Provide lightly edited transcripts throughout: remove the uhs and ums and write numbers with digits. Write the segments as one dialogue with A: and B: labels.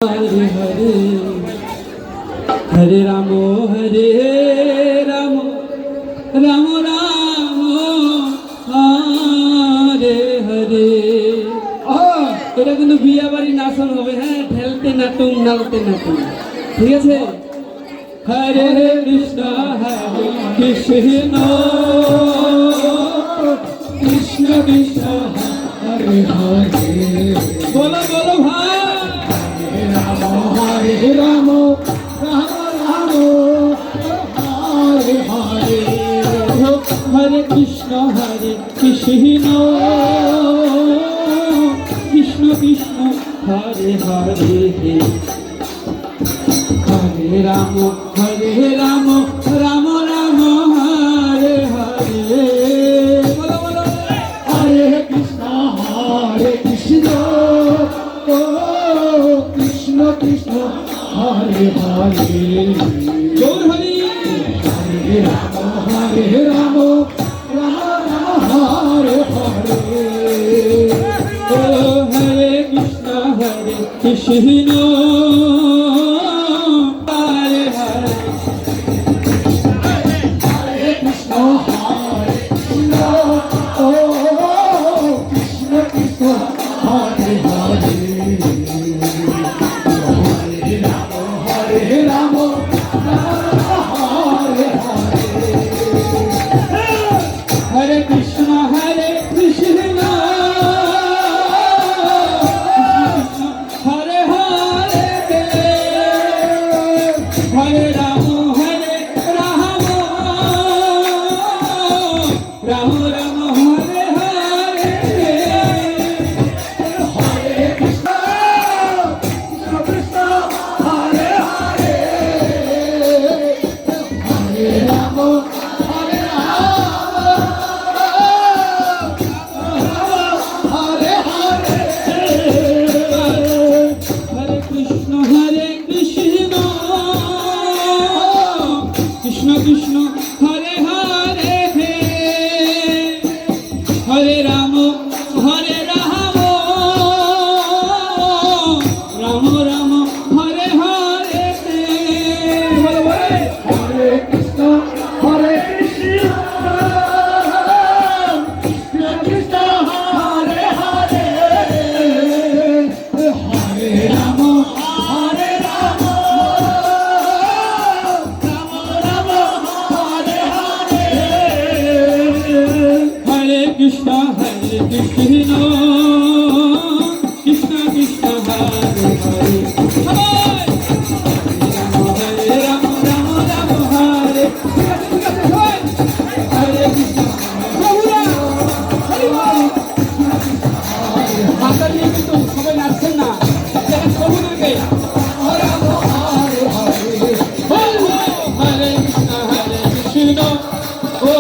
A: हरे हरे हरे राम राम राम हरे हरे। এটা কিন্তু বিয়া বাড়ি নাচন হবে, হ্যাঁ, ঢেলতে নাটুম নালতে নাটুম, ঠিক আছে। হরে কৃষ্ণ কৃষ্ণ কৃষ্ণ কৃষ্ণ হরে হরে। বলো বলো ভাই, রাম হরে রাম রাম রাম হরে হরে। হরে কৃষ্ণ কৃষ্ণ কৃষ্ণ কৃষ্ণ হরে হরে। হরে রাম রাম রাম হরে হরে। বলো বলো, হরে কৃষ্ণ ও কৃষ্ণ কৃষ্ণ হরে হরে। গৌর হরি। হরে রাম রাম রাম হরে হরে। ও হরে কৃষ্ণ কৃষ্ণ কৃষ্ণ হরে হরে। হরে রাম রাম রাম হরে হরে। হরে কৃষ্ণ কৃষ্ণ কৃষ্ণ হরে হরে। হরে রাম কৃষ্ণ কৃষ্ণ কৃষ্ণ কৃষ্ণ হরে হরে। হরে রাম রাম রাম হরে। হরে কৃষ্ণ মাতা নিয়ে কিন্তু সবাই নাচছেন না, যারা সবুদেরকে। হরে কৃষ্ণ কৃষ্ণ ও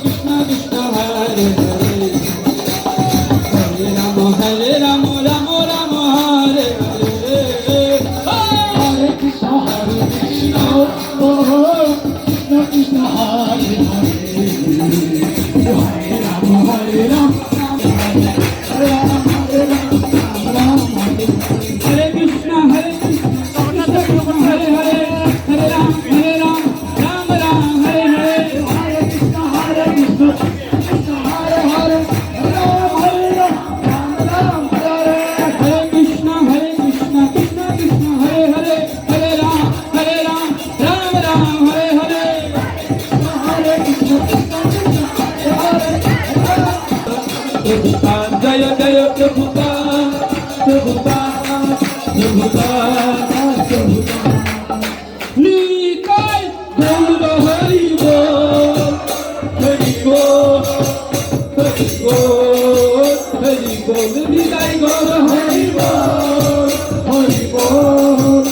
A: কৃষ্ণ কৃষ্ণ হরে হরে। হরে রাম রাম রাম হরে হরে। হরে কৃষ্ণ ও কৃষ্ণ কৃষ্ণ হরে হরে। হরে রাম হরে রাম হরে রাম হরে কৃষ্ণ কৃষ্ণ হরে হরে। হরে রাম রাম রাম হরে হরে। হরে কৃষ্ণ কৃষ্ণ হরে হরে। জয় জয় প্রভুপাদ প্রভুপাদ প্রভুপাদ প্রভুপাদ। নিতাই গৌর হরি বল হরি বল হরি বল হরি বল। নিতাই গৌর হরি বল হরি বল